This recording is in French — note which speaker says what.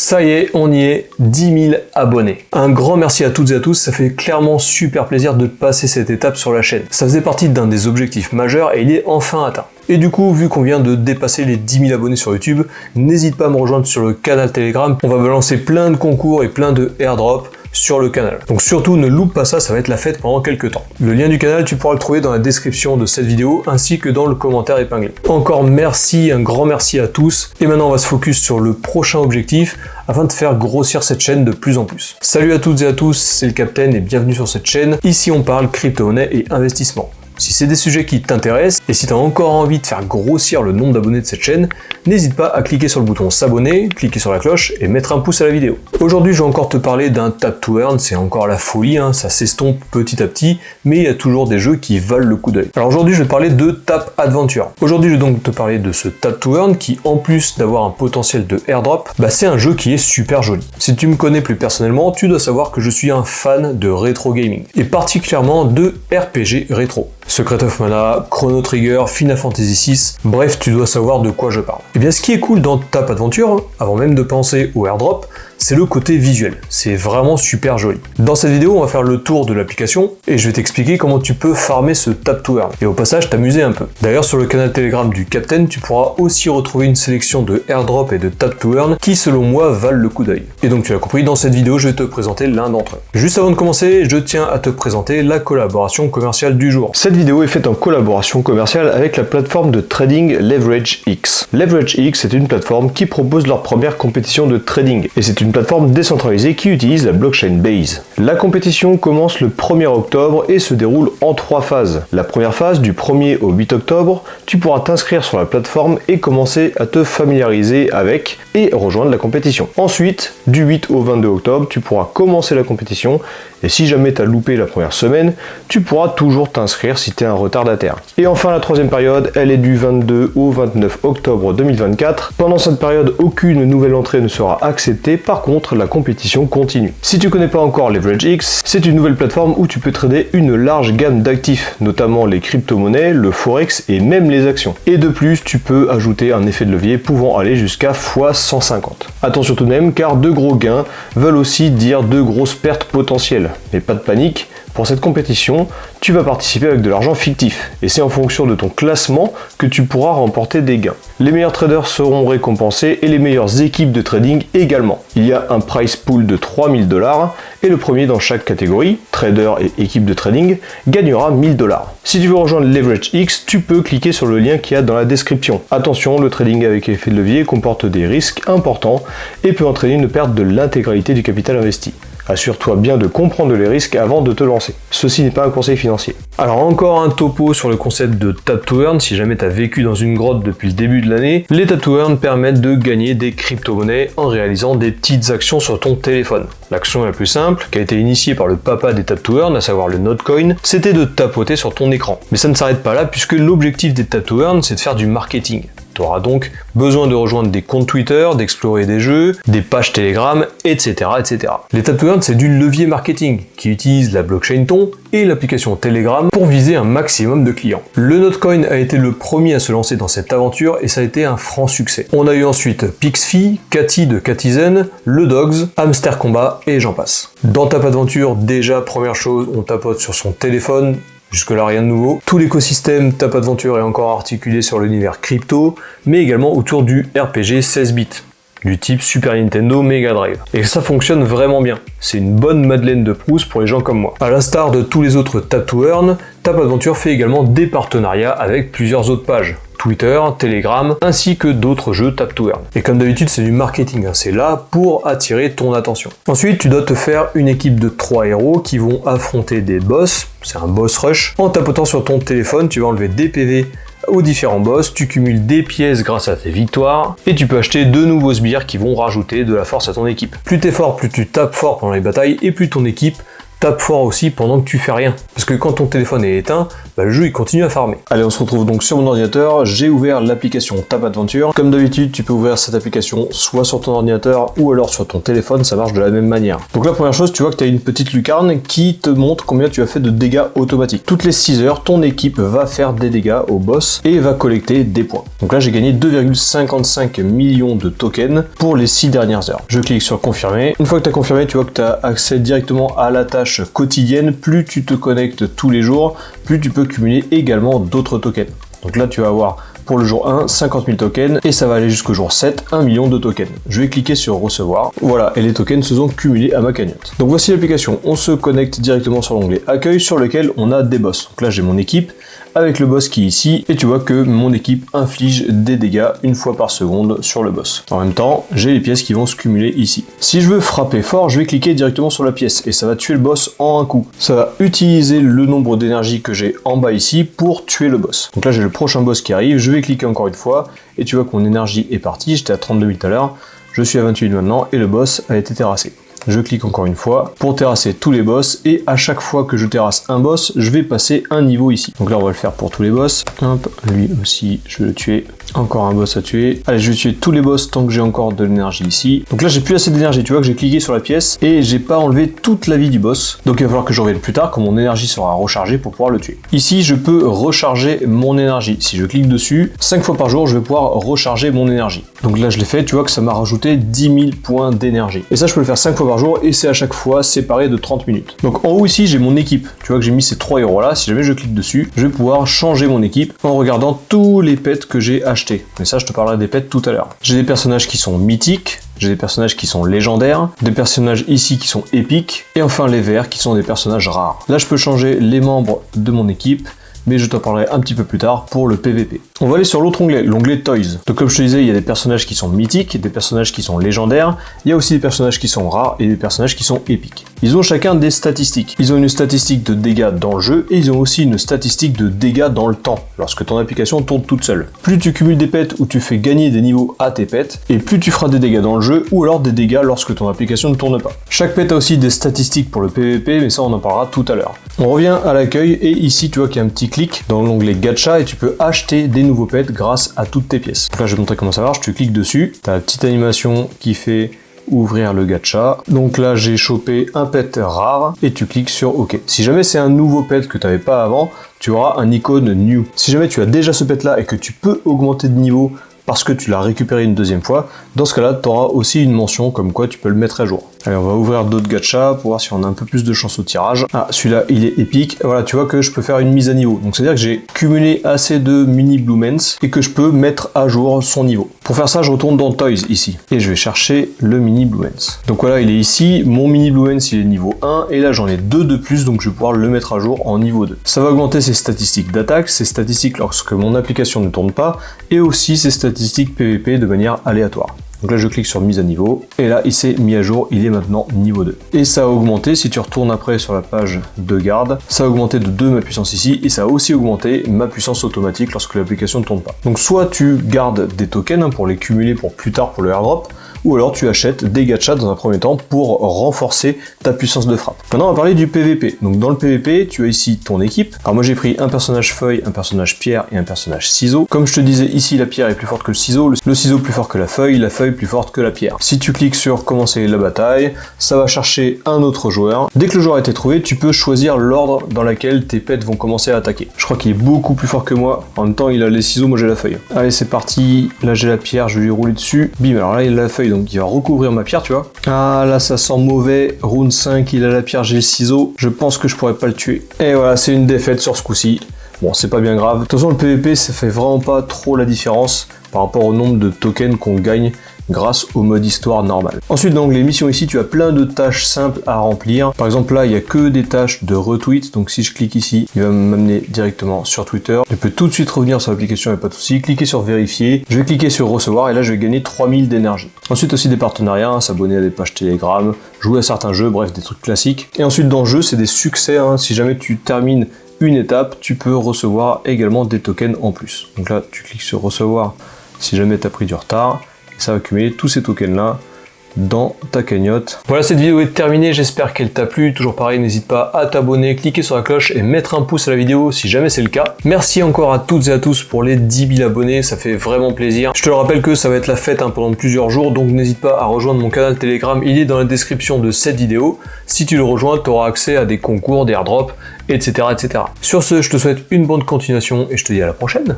Speaker 1: Ça y est, on y est, 10 000 abonnés. Un grand merci à toutes et à tous, ça fait clairement super plaisir de passer cette étape sur la chaîne. Ça faisait partie d'un des objectifs majeurs et il est enfin atteint. Et du coup, vu qu'on vient de dépasser les 10 000 abonnés sur YouTube, n'hésite pas à me rejoindre sur le canal Telegram. On va balancer plein de concours et plein de airdrops sur le canal. Donc surtout ne loupe pas ça, ça va être la fête pendant quelques temps. Le lien du canal, tu pourras le trouver dans la description de cette vidéo ainsi que dans le commentaire épinglé. Encore merci, un grand merci à tous. Et maintenant on va se focus sur le prochain objectif afin de faire grossir cette chaîne de plus en plus. Salut à toutes et à tous, c'est le Captain et bienvenue sur cette chaîne. Ici on parle crypto-monnaie et investissement. Si c'est des sujets qui t'intéressent et si tu as encore envie de faire grossir le nombre d'abonnés de cette chaîne, n'hésite pas à cliquer sur le bouton s'abonner, cliquer sur la cloche et mettre un pouce à la vidéo. Aujourd'hui, je vais encore te parler d'un tap to earn, c'est encore la folie, ça s'estompe petit à petit, mais il y a toujours des jeux qui valent le coup d'œil. Alors aujourd'hui, je vais te parler de Tap Adventure. Aujourd'hui, je vais donc te parler de ce tap to earn qui, en plus d'avoir un potentiel de airdrop, c'est un jeu qui est super joli. Si tu me connais plus personnellement, tu dois savoir que je suis un fan de rétro gaming, et particulièrement de RPG rétro. Secret of Mana, Chrono Trigger, Final Fantasy VI, bref, tu dois savoir de quoi je parle. Et bien, ce qui est cool dans Tap Adventure, avant même de penser au airdrop, c'est le côté visuel. C'est vraiment super joli. Dans cette vidéo, on va faire le tour de l'application et je vais t'expliquer comment tu peux farmer ce tap to earn. Et au passage, t'amuser un peu. D'ailleurs, sur le canal Telegram du Captain, tu pourras aussi retrouver une sélection de airdrop et de tap to earn qui, selon moi, valent le coup d'œil. Et donc, tu l'as compris, dans cette vidéo, je vais te présenter l'un d'entre eux. Juste avant de commencer, je tiens à te présenter la collaboration commerciale du jour.
Speaker 2: Cette vidéo est faite en collaboration commerciale avec la plateforme de trading LeverageX. LeverageX est une plateforme qui propose leur première compétition de trading et c'est une plateforme décentralisée qui utilise la blockchain Base. La compétition commence le 1er octobre et se déroule en 3 phases. La première phase, du 1er au 8 octobre, tu pourras t'inscrire sur la plateforme et commencer à te familiariser avec et rejoindre la compétition. Ensuite, du 8 au 22 octobre, tu pourras commencer la compétition et si jamais tu as loupé la première semaine, tu pourras toujours t'inscrire si tu es un retardataire. Et enfin, la troisième période, elle est du 22 au 29 octobre 2024. Pendant cette période, aucune nouvelle entrée ne sera acceptée. Par contre, la compétition continue. Si tu connais pas encore LeverageX, c'est une nouvelle plateforme où tu peux trader une large gamme d'actifs, notamment les crypto-monnaies, le forex et même les actions. Et de plus, tu peux ajouter un effet de levier pouvant aller jusqu'à x150. Attention tout de même, car de gros gains veulent aussi dire de grosses pertes potentielles. Mais pas de panique, pour cette compétition, tu vas participer avec de l'argent fictif, et c'est en fonction de ton classement que tu pourras remporter des gains. Les meilleurs traders seront récompensés et les meilleures équipes de trading également. Il y a un prize pool de 3000 $, et le premier dans chaque catégorie, trader et équipe de trading, gagnera 1000 $. Si tu veux rejoindre LeverageX, tu peux cliquer sur le lien qu'il y a dans la description. Attention, le trading avec effet de levier comporte des risques importants et peut entraîner une perte de l'intégralité du capital investi. Assure-toi bien de comprendre les risques avant de te lancer. Ceci n'est pas un conseil financier.
Speaker 1: Alors encore un topo sur le concept de tap to earn. Si jamais tu as vécu dans une grotte depuis le début de l'année, les tap to earn permettent de gagner des crypto-monnaies en réalisant des petites actions sur ton téléphone. L'action la plus simple, qui a été initiée par le papa des tap to earn, à savoir le Notcoin, c'était de tapoter sur ton écran. Mais ça ne s'arrête pas là puisque l'objectif des tap to earn, c'est de faire du marketing. Tu auras donc besoin de rejoindre des comptes Twitter, d'explorer des jeux, des pages Telegram, etc. etc. Les tap to earn, c'est du levier marketing qui utilise la blockchain Ton et l'application Telegram pour viser un maximum de clients. Le Notcoin a été le premier à se lancer dans cette aventure et ça a été un franc succès. On a eu ensuite Pixfy, Cathy de Cathyzen, le Dogs, Hamster Combat et j'en passe. Dans Tap Adventure, déjà première chose, on tapote sur son téléphone. Jusque-là, rien de nouveau. Tout l'écosystème Tap Adventure est encore articulé sur l'univers crypto, mais également autour du RPG 16 bits, du type Super Nintendo Mega Drive. Et ça fonctionne vraiment bien. C'est une bonne Madeleine de Proust pour les gens comme moi. À l'instar de tous les autres Tap to Earn, Tap Adventure fait également des partenariats avec plusieurs autres pages. Twitter, Telegram, ainsi que d'autres jeux tap to earn. Et comme d'habitude, c'est du marketing, c'est là pour attirer ton attention. Ensuite, tu dois te faire une équipe de 3 héros qui vont affronter des boss, c'est un boss rush. En tapotant sur ton téléphone, tu vas enlever des PV aux différents boss, tu cumules des pièces grâce à tes victoires, et tu peux acheter de nouveaux sbires qui vont rajouter de la force à ton équipe. Plus t'es fort, plus tu tapes fort pendant les batailles, et plus ton équipe tape fort aussi pendant que tu fais rien. Parce que quand ton téléphone est éteint, le jeu il continue à farmer. Allez, on se retrouve donc sur mon ordinateur, j'ai ouvert l'application Tap Adventure. Comme d'habitude, tu peux ouvrir cette application soit sur ton ordinateur ou alors sur ton téléphone, ça marche de la même manière. Donc la première chose, tu vois que tu as une petite lucarne qui te montre combien tu as fait de dégâts automatiques. Toutes les 6 heures, ton équipe va faire des dégâts au boss et va collecter des points. Donc là, j'ai gagné 2,55 millions de tokens pour les 6 dernières heures. Je clique sur confirmer. Une fois que tu as confirmé, tu vois que tu as accès directement à la tâche quotidienne. Plus tu te connectes tous les jours, plus tu peux cumuler également d'autres tokens. Donc là, tu vas avoir pour le jour 1, 50 000 tokens, et ça va aller jusqu'au jour 7, 1 million de tokens. Je vais cliquer sur recevoir. Voilà, et les tokens se sont cumulés à ma cagnotte. Donc voici l'application. On se connecte directement sur l'onglet accueil sur lequel on a des boss. Donc là, j'ai mon équipe avec le boss qui est ici, et tu vois que mon équipe inflige des dégâts une fois par seconde sur le boss. En même temps, j'ai les pièces qui vont se cumuler ici. Si je veux frapper fort, je vais cliquer directement sur la pièce, et ça va tuer le boss en un coup. Ça va utiliser le nombre d'énergie que j'ai en bas ici pour tuer le boss. Donc là, j'ai le prochain boss qui arrive, je vais cliquer encore une fois, et tu vois que mon énergie est partie, j'étais à 32 000 tout à l'heure, je suis à 28 000 maintenant, et le boss a été terrassé. Je clique encore une fois pour terrasser tous les boss, et à chaque fois que je terrasse un boss, je vais passer un niveau ici. Donc là, on va le faire pour tous les boss. Hop, lui aussi, je vais le tuer. Encore un boss à tuer. Allez, je vais tuer tous les boss tant que j'ai encore de l'énergie ici. Donc là, j'ai plus assez d'énergie. Tu vois que j'ai cliqué sur la pièce et j'ai pas enlevé toute la vie du boss. Donc il va falloir que je revienne plus tard quand mon énergie sera rechargée pour pouvoir le tuer. Ici, je peux recharger mon énergie. Si je clique dessus, 5 fois par jour, je vais pouvoir recharger mon énergie. Donc là, je l'ai fait. Tu vois que ça m'a rajouté 10 000 points d'énergie. Et ça, je peux le faire 5 fois par jour et c'est à chaque fois séparé de 30 minutes. Donc en haut ici, j'ai mon équipe. Tu vois que j'ai mis ces 3 héros là. Si jamais je clique dessus, je vais pouvoir changer mon équipe en regardant tous les pets que j'ai achetés. Mais ça, je te parlerai des pets tout à l'heure. J'ai des personnages qui sont mythiques, j'ai des personnages qui sont légendaires, des personnages ici qui sont épiques, et enfin les verts qui sont des personnages rares. Là, je peux changer les membres de mon équipe, mais je t'en parlerai un petit peu plus tard pour le PVP. On va aller sur l'autre onglet, l'onglet Toys. Donc comme je te disais, il y a des personnages qui sont mythiques, des personnages qui sont légendaires, il y a aussi des personnages qui sont rares et des personnages qui sont épiques. Ils ont chacun des statistiques. Ils ont une statistique de dégâts dans le jeu et ils ont aussi une statistique de dégâts dans le temps, lorsque ton application tourne toute seule. Plus tu cumules des pets ou tu fais gagner des niveaux à tes pets, et plus tu feras des dégâts dans le jeu ou alors des dégâts lorsque ton application ne tourne pas. Chaque pet a aussi des statistiques pour le PVP, mais ça on en parlera tout à l'heure. On revient à l'accueil et ici tu vois qu'il y a un petit clic dans l'onglet Gacha et tu peux acheter des nouveaux pets grâce à toutes tes pièces. Donc là je vais te montrer comment ça marche, tu cliques dessus, tu as la petite animation qui fait ouvrir le gacha. Donc là j'ai chopé un pet rare et tu cliques sur OK. Si jamais c'est un nouveau pet que tu n'avais pas avant, tu auras un icône new. Si jamais tu as déjà ce pet là et que tu peux augmenter de niveau parce que tu l'as récupéré une deuxième fois, dans ce cas-là, tu auras aussi une mention comme quoi tu peux le mettre à jour. Allez, on va ouvrir d'autres gachas pour voir si on a un peu plus de chance au tirage. Ah, celui-là, il est épique. Voilà, tu vois que je peux faire une mise à niveau. Donc, c'est-à-dire que j'ai cumulé assez de mini Bluemens et que je peux mettre à jour son niveau. Pour faire ça, je retourne dans Toys ici et je vais chercher le mini Bluemens. Donc voilà, il est ici. Mon mini Bluemens, il est niveau 1 et là, j'en ai 2 de plus, donc je vais pouvoir le mettre à jour en niveau 2. Ça va augmenter ses statistiques d'attaque, ses statistiques lorsque mon application ne tourne pas et aussi ses statistiques PVP de manière aléatoire. Donc là je clique sur mise à niveau et là il s'est mis à jour, il est maintenant niveau 2. Et ça a augmenté, si tu retournes après sur la page de garde, ça a augmenté de 2 ma puissance ici et ça a aussi augmenté ma puissance automatique lorsque l'application ne tourne pas. Donc soit tu gardes des tokens pour les cumuler pour plus tard pour le airdrop, ou alors tu achètes des gachas dans un premier temps pour renforcer ta puissance de frappe. Maintenant on va parler du PVP. Donc dans le PVP, tu as ici ton équipe. Alors moi j'ai pris un personnage feuille, un personnage pierre et un personnage ciseau. Comme je te disais ici, la pierre est plus forte que le ciseau plus fort que la feuille plus forte que la pierre. Si tu cliques sur commencer la bataille, ça va chercher un autre joueur. Dès que le joueur a été trouvé, tu peux choisir l'ordre dans lequel tes pets vont commencer à attaquer. Je crois qu'il est beaucoup plus fort que moi. En même temps il a les ciseaux, moi j'ai la feuille. Allez c'est parti, là j'ai la pierre, je vais lui rouler dessus. Bim, alors là il a la feuille, donc il va recouvrir ma pierre, tu vois. Ah là ça sent mauvais, round 5, il a la pierre, j'ai le ciseau, je pense que je pourrais pas le tuer. Et voilà, c'est une défaite sur ce coup-ci. Bon, c'est pas bien grave. De toute façon, le PVP, ça fait vraiment pas trop la différence par rapport au nombre de tokens qu'on gagne grâce au mode histoire normal. Ensuite, dans l'onglet missions ici, tu as plein de tâches simples à remplir. Par exemple, là, il n'y a que des tâches de retweet. Donc, si je clique ici, il va m'amener directement sur Twitter. Je peux tout de suite revenir sur l'application, il n'y a pas de souci. Cliquer sur vérifier. Je vais cliquer sur recevoir et là, je vais gagner 3000 d'énergie. Ensuite, aussi des partenariats, hein, s'abonner à des pages Telegram, jouer à certains jeux, bref, des trucs classiques. Et ensuite, dans le jeu, c'est des succès. Hein. Si jamais tu termines une étape, tu peux recevoir également des tokens en plus. Donc là, tu cliques sur recevoir si jamais tu as pris du retard. Et ça va cumuler tous ces tokens là
Speaker 2: dans ta cagnotte.
Speaker 1: Voilà, cette vidéo est terminée, j'espère qu'elle t'a plu. Toujours pareil, n'hésite pas à t'abonner, cliquer sur la cloche et mettre un pouce à la vidéo si jamais c'est le cas. Merci encore à toutes et à tous pour les 10 000 abonnés, ça fait vraiment plaisir. Je te le rappelle que ça va être la fête pendant plusieurs jours, donc n'hésite pas à rejoindre mon canal Telegram, il est dans la description de cette vidéo. Si tu le rejoins, tu auras accès à des concours, des airdrops, etc., etc. Sur ce, je te souhaite une bonne continuation et je te dis à la prochaine.